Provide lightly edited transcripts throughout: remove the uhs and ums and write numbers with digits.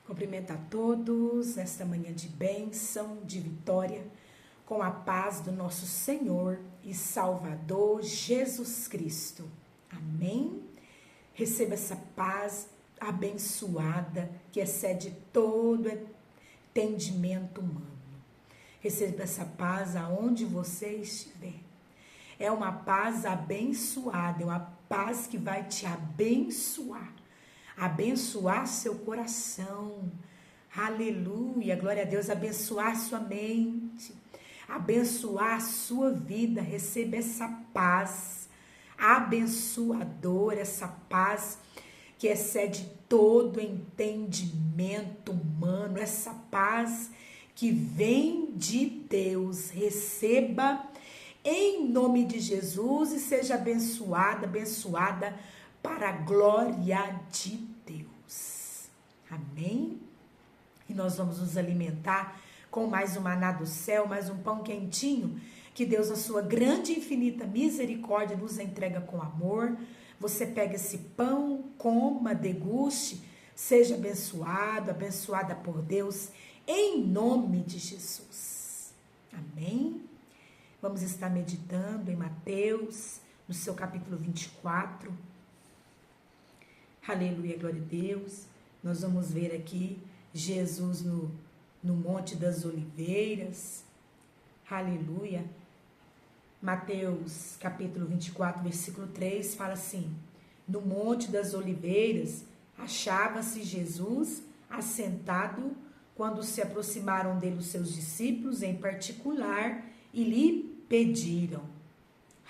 Cumprimento a todos nesta manhã de bênção, de vitória, com a paz do nosso Senhor e Salvador Jesus Cristo. Amém? Receba essa paz abençoada que excede todo entendimento humano. Receba essa paz aonde você estiver. É uma paz abençoada, é uma paz que vai te abençoar. Abençoar seu coração, aleluia, glória a Deus, abençoar sua mente, abençoar a sua vida, receba essa paz abençoadora, essa paz que excede todo entendimento humano, essa paz que vem de Deus, receba em nome de Jesus e seja abençoada para a glória de Deus. Amém? E nós vamos nos alimentar com mais um maná do céu, mais um pão quentinho, que Deus, na sua grande e infinita misericórdia, nos entrega com amor. Você pega esse pão, coma, deguste, seja abençoado, abençoada por Deus, em nome de Jesus. Amém? Vamos estar meditando em Mateus, no seu capítulo 24. Aleluia, glória a Deus. Nós vamos ver aqui Jesus no Monte das Oliveiras. Aleluia. Mateus capítulo 24, versículo 3, fala assim: no Monte das Oliveiras achava-se Jesus assentado quando se aproximaram dele os seus discípulos em particular e lhe pediram.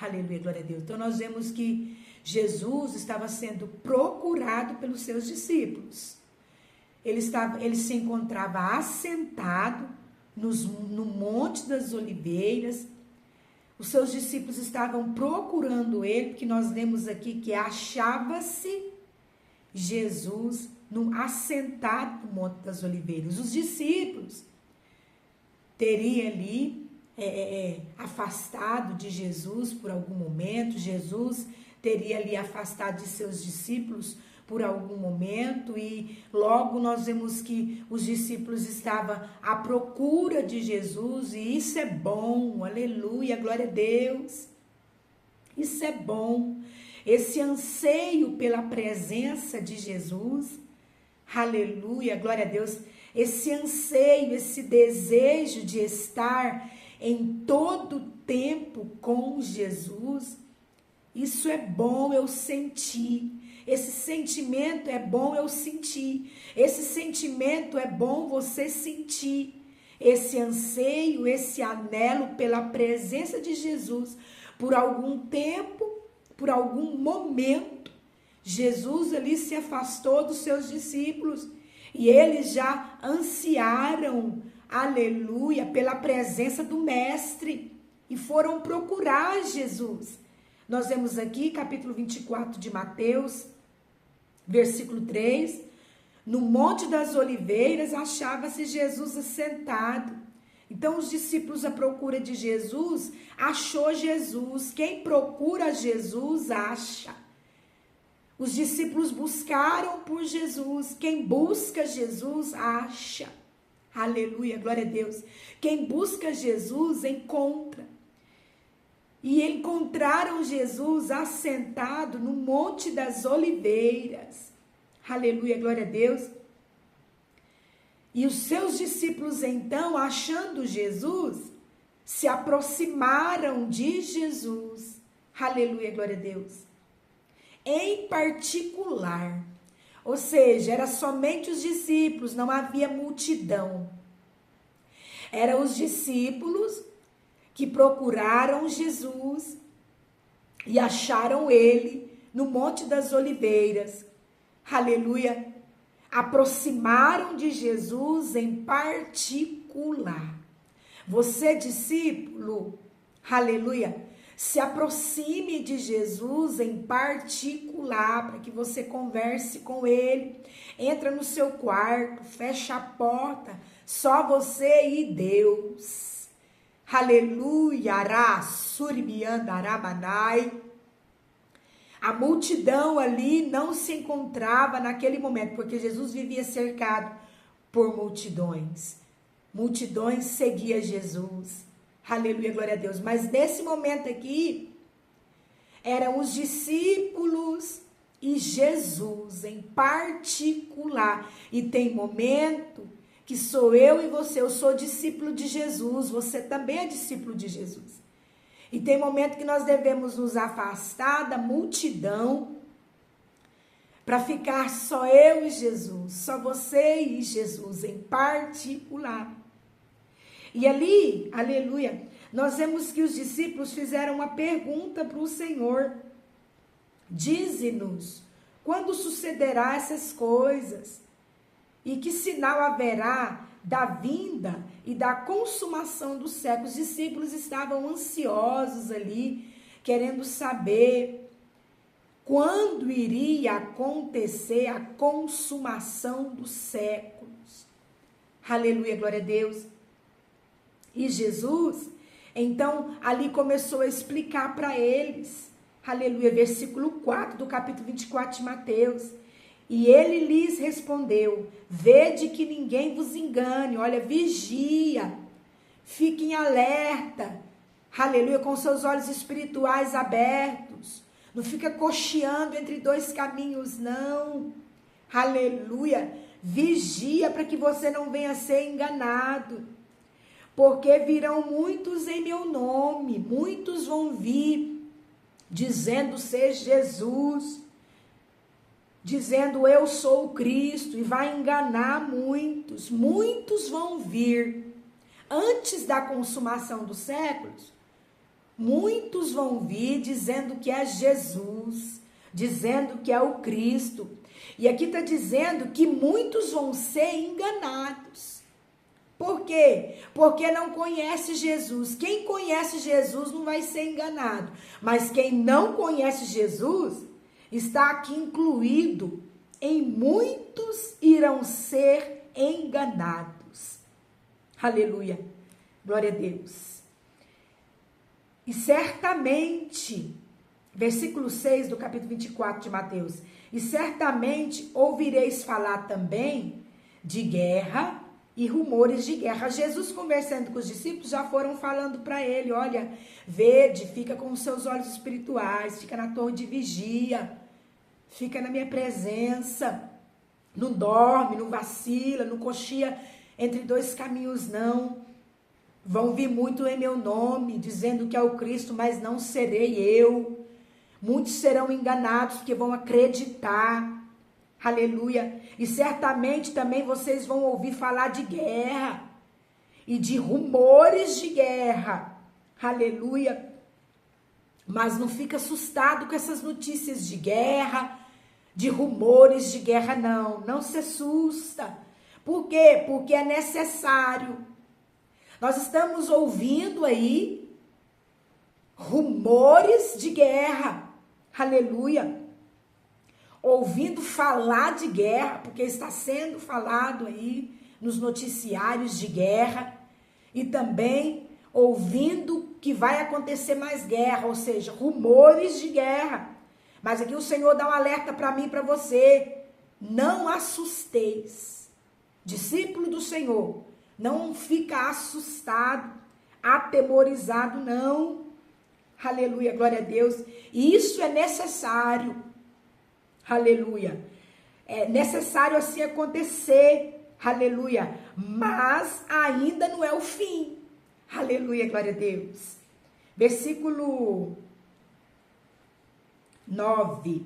Aleluia, glória a Deus. Então nós vemos que Jesus estava sendo procurado pelos seus discípulos. Ele se encontrava assentado no Monte das Oliveiras. Os seus discípulos estavam procurando ele, porque nós lemos aqui que achava-se Jesus assentado no Monte das Oliveiras. Os discípulos teriam ali afastado de Jesus por algum momento. Jesus teria ali afastado de seus discípulos por algum momento, e logo nós vemos que os discípulos estavam à procura de Jesus, e isso é bom, aleluia, glória a Deus, isso é bom, esse anseio pela presença de Jesus, aleluia, glória a Deus, esse anseio, esse desejo de estar em todo tempo com Jesus, isso é bom eu sentir. Esse sentimento é bom eu sentir. Esse sentimento é bom você sentir. Esse anseio, esse anelo pela presença de Jesus por algum tempo, por algum momento. Jesus ali se afastou dos seus discípulos e eles já ansiaram, aleluia, pela presença do Mestre e foram procurar Jesus. Nós vemos aqui, capítulo 24 de Mateus, versículo 3, no Monte das Oliveiras achava-se Jesus assentado. Então, os discípulos à procura de Jesus, achou Jesus. Quem procura Jesus, acha. Os discípulos buscaram por Jesus. Quem busca Jesus, acha. Aleluia, glória a Deus. Quem busca Jesus, encontra. E encontraram Jesus assentado no Monte das Oliveiras. Aleluia, glória a Deus. E os seus discípulos, então, achando Jesus, se aproximaram de Jesus. Aleluia, glória a Deus. Em particular, ou seja, era somente os discípulos, não havia multidão. Eram os discípulos que procuraram Jesus e acharam ele no Monte das Oliveiras. Aleluia. Aproximaram de Jesus em particular. Você, discípulo, aleluia, se aproxime de Jesus em particular, para que você converse com ele. Entra no seu quarto, fecha a porta, só você e Deus. Aleluia, Arasurbiandarabanai. A multidão ali não se encontrava naquele momento, porque Jesus vivia cercado por multidões. Multidões seguiam Jesus. Aleluia, glória a Deus. Mas nesse momento aqui, eram os discípulos e Jesus em particular. E tem momento que sou eu e você, eu sou discípulo de Jesus, você também é discípulo de Jesus. E tem momento que nós devemos nos afastar da multidão para ficar só eu e Jesus, só você e Jesus em particular. E ali, aleluia, nós vemos que os discípulos fizeram uma pergunta para o Senhor. Dize-nos, quando sucederá essas coisas? E que sinal haverá da vinda e da consumação dos séculos? Os discípulos estavam ansiosos ali, querendo saber quando iria acontecer a consumação dos séculos. Aleluia, glória a Deus. E Jesus, então, ali começou a explicar para eles, aleluia, versículo 4 do capítulo 24 de Mateus. E ele lhes respondeu, vede que ninguém vos engane, olha, vigia, fiquem alerta, aleluia, com seus olhos espirituais abertos, não fica cocheando entre dois caminhos, não, aleluia, vigia para que você não venha a ser enganado, porque virão muitos em meu nome, muitos vão vir, dizendo ser Jesus, dizendo eu sou o Cristo, e vai enganar muitos, muitos vão vir, antes da consumação dos séculos, muitos vão vir dizendo que é Jesus, dizendo que é o Cristo, e aqui está dizendo que muitos vão ser enganados. Por quê? Porque não conhece Jesus. Quem conhece Jesus não vai ser enganado. Mas quem não conhece Jesus está aqui incluído em muitos irão ser enganados. Aleluia. Glória a Deus. E certamente, versículo 6 do capítulo 24 de Mateus, e certamente ouvireis falar também de guerra e rumores de guerra. Jesus, conversando com os discípulos, já foram falando para ele, olha, vede, fica com os seus olhos espirituais, fica na torre de vigia, fica na minha presença, não dorme, não vacila, não cochia entre dois caminhos, não. Vão vir muito em meu nome, dizendo que é o Cristo, mas não serei eu. Muitos serão enganados, porque vão acreditar. Aleluia. E certamente também vocês vão ouvir falar de guerra e de rumores de guerra. Aleluia. Mas não fica assustado com essas notícias de guerra, de rumores de guerra, não. Não se assusta. Por quê? Porque é necessário. Nós estamos ouvindo aí rumores de guerra. Aleluia. Ouvindo falar de guerra, porque está sendo falado aí nos noticiários de guerra, e também ouvindo que vai acontecer mais guerra, ou seja, rumores de guerra. Mas aqui o Senhor dá um alerta para mim e para você: não assusteis. Discípulo do Senhor, não fica assustado, atemorizado, não. Aleluia, glória a Deus. E isso é necessário. Aleluia. É necessário assim acontecer. Aleluia. Mas ainda não é o fim. Aleluia, glória a Deus. Versículo 9.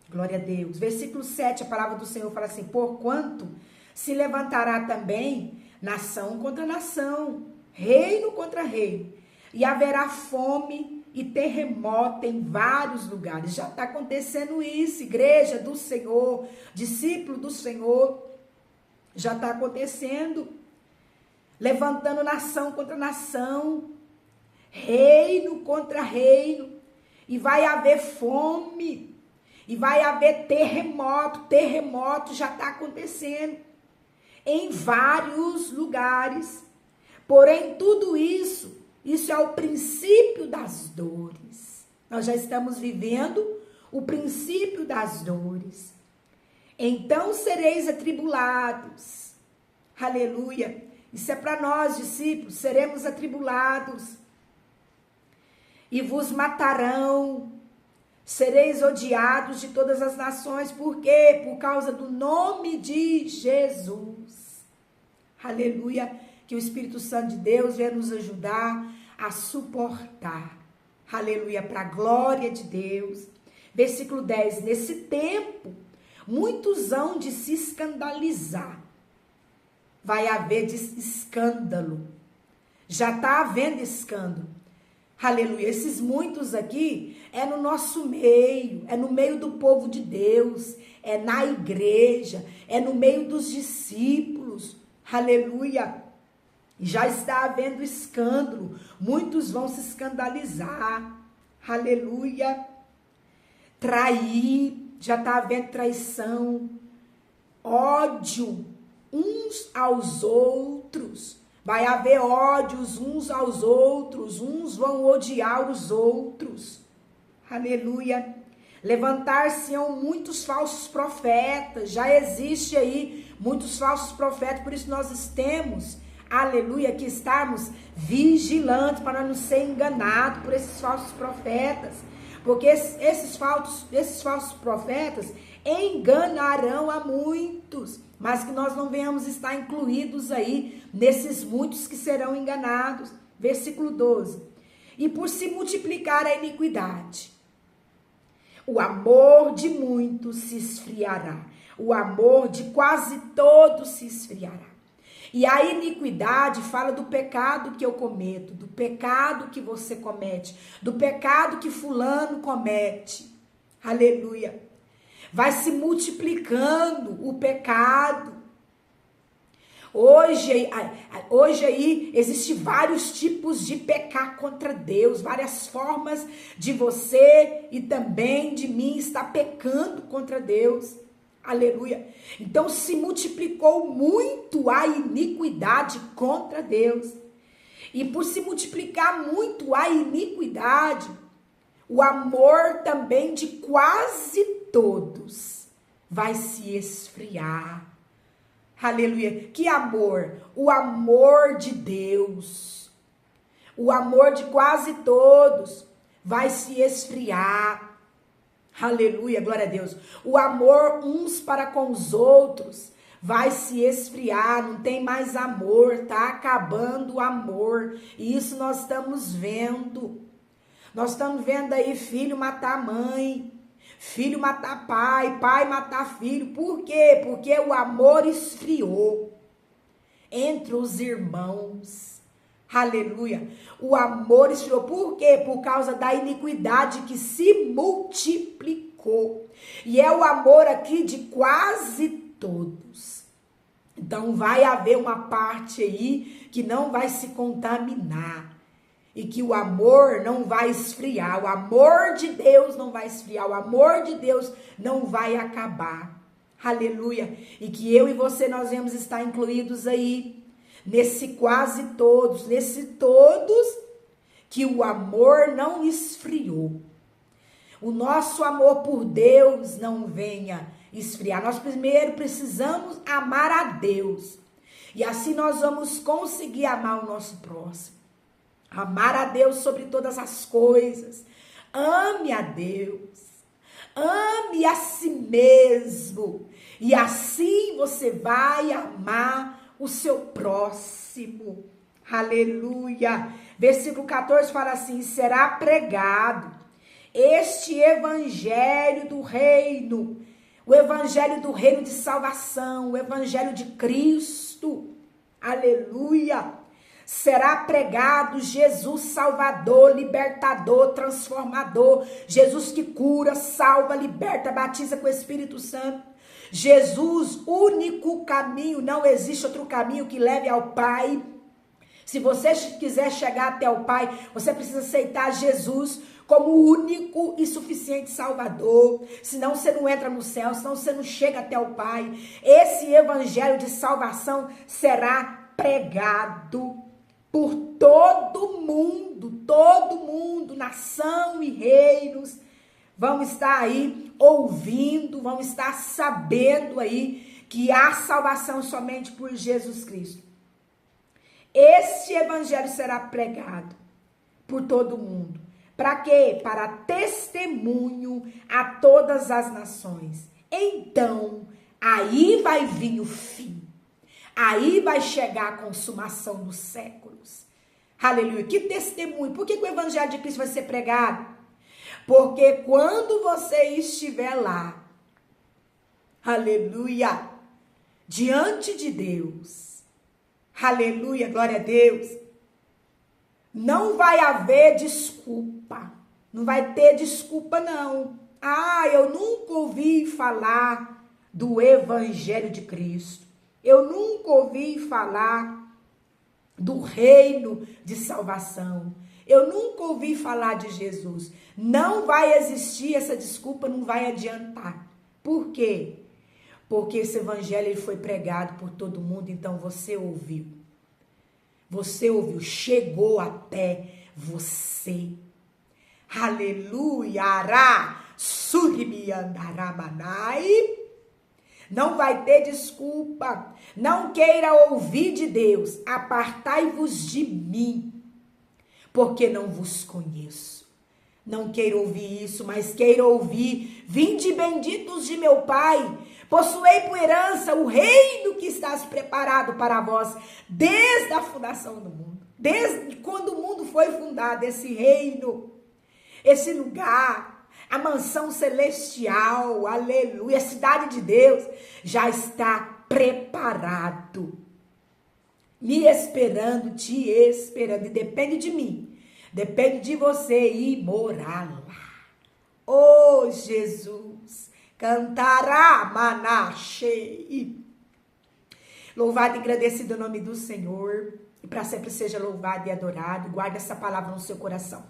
Glória a Deus. Versículo 7, a palavra do Senhor fala assim: porquanto se levantará também nação contra nação, reino contra reino, e haverá fome e terremoto em vários lugares. Já está acontecendo isso, igreja do Senhor, discípulo do Senhor, já está acontecendo, levantando nação contra nação, reino contra reino, e vai haver fome, e vai haver terremoto já está acontecendo, em vários lugares. Porém, tudo isso é o princípio das dores. Nós já estamos vivendo o princípio das dores. Então sereis atribulados. Aleluia. Isso é para nós, discípulos. Seremos atribulados. E vos matarão. Sereis odiados de todas as nações. Por quê? Por causa do nome de Jesus. Aleluia. Que o Espírito Santo de Deus venha nos ajudar a suportar. Aleluia. Para a glória de Deus. Versículo 10. Nesse tempo, muitos hão de se escandalizar. Vai haver escândalo. Já está havendo escândalo. Aleluia. Esses muitos aqui é no nosso meio, é no meio do povo de Deus, é na igreja, é no meio dos discípulos. Aleluia. Já está havendo escândalo. Muitos vão se escandalizar. Aleluia. Trair, já está havendo traição. Ódio uns aos outros. Vai haver ódios uns aos outros, uns vão odiar os outros. Aleluia. Levantar-se-ão muitos falsos profetas, já existe aí muitos falsos profetas, por isso nós temos, aleluia, que estarmos vigilantes para não ser enganados por esses falsos profetas, porque esses falsos profetas enganarão a muitos, mas que nós não venhamos estar incluídos aí nesses muitos que serão enganados. Versículo 12. E por se multiplicar a iniquidade, o amor de muitos se esfriará, o amor de quase todos se esfriará. E a iniquidade fala do pecado que eu cometo, do pecado que você comete, do pecado que fulano comete. Aleluia. Vai se multiplicando o pecado. Hoje aí existem vários tipos de pecar contra Deus, várias formas de você e também de mim estar pecando contra Deus. Aleluia. Então se multiplicou muito a iniquidade contra Deus. E por se multiplicar muito a iniquidade, o amor também de quase todos vai se esfriar. Aleluia. Que amor? O amor de Deus. O amor de quase todos vai se esfriar. Aleluia, glória a Deus. O amor uns para com os outros vai se esfriar, não tem mais amor, tá acabando o amor. E isso nós estamos vendo. Nós estamos vendo aí filho matar mãe, filho matar pai, pai matar filho. Por quê? Porque o amor esfriou entre os irmãos. Aleluia. O amor esfriou. Por quê? Por causa da iniquidade que se multiplicou. E é o amor aqui de quase todos. Então vai haver uma parte aí que não vai se contaminar. E que o amor não vai esfriar. O amor de Deus não vai esfriar. O amor de Deus não vai acabar. Aleluia. E que eu e você nós vamos estar incluídos aí. Nesse quase todos, nesse todos, que o amor não esfriou. O nosso amor por Deus não venha esfriar. Nós primeiro precisamos amar a Deus. E assim nós vamos conseguir amar o nosso próximo. Amar a Deus sobre todas as coisas. Ame a Deus. Ame a si mesmo. E assim você vai amar o seu próximo. Aleluia. Versículo 14 fala assim: será pregado este evangelho do reino, o evangelho do reino de salvação, o evangelho de Cristo. Aleluia. Será pregado Jesus Salvador, libertador, transformador, Jesus que cura, salva, liberta, batiza com o Espírito Santo. Jesus, único caminho, não existe outro caminho que leve ao Pai. Se você quiser chegar até o Pai, você precisa aceitar Jesus como o único e suficiente Salvador. Senão você não entra no céu, senão você não chega até o Pai. Esse evangelho de salvação será pregado por todo mundo, nação e reinos. Vão estar aí ouvindo, vão estar sabendo aí que há salvação somente por Jesus Cristo, este evangelho será pregado por todo mundo. Para quê? Para testemunho a todas as nações. Então, aí vai vir o fim. Aí vai chegar a consumação dos séculos. Aleluia. Que testemunho. Por que o evangelho de Cristo vai ser pregado? Porque quando você estiver lá, aleluia, diante de Deus, aleluia, glória a Deus, não vai haver desculpa. Não vai ter desculpa, não. Ah, eu nunca ouvi falar do evangelho de Cristo. Eu nunca ouvi falar do reino de salvação. Eu nunca ouvi falar de Jesus. Não vai existir essa desculpa, não vai adiantar. Por quê? Porque esse evangelho ele foi pregado por todo mundo, então você ouviu. Você ouviu, chegou até você. Aleluia, ará, suribiandaramanai. Não vai ter desculpa. Não queira ouvir de Deus. Apartai-vos de mim, porque não vos conheço. Não queira ouvir isso, mas queira ouvir: vinde benditos de meu Pai, possuei por herança o reino que estás preparado para vós desde a fundação do mundo. Desde quando o mundo foi fundado, esse reino, esse lugar, a mansão celestial, aleluia, a cidade de Deus já está preparado, me esperando, te esperando, e depende de mim, depende de você ir morar lá. Oh, Jesus, cantará manache. Louvado e agradecido o nome do Senhor, e para sempre seja louvado e adorado. Guarde essa palavra no seu coração.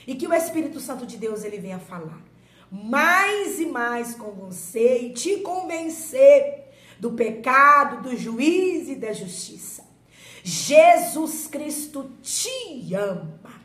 E que o Espírito Santo de Deus, ele venha falar mais e mais com você e te convencer do pecado, do juízo e da justiça. Jesus Cristo te ama.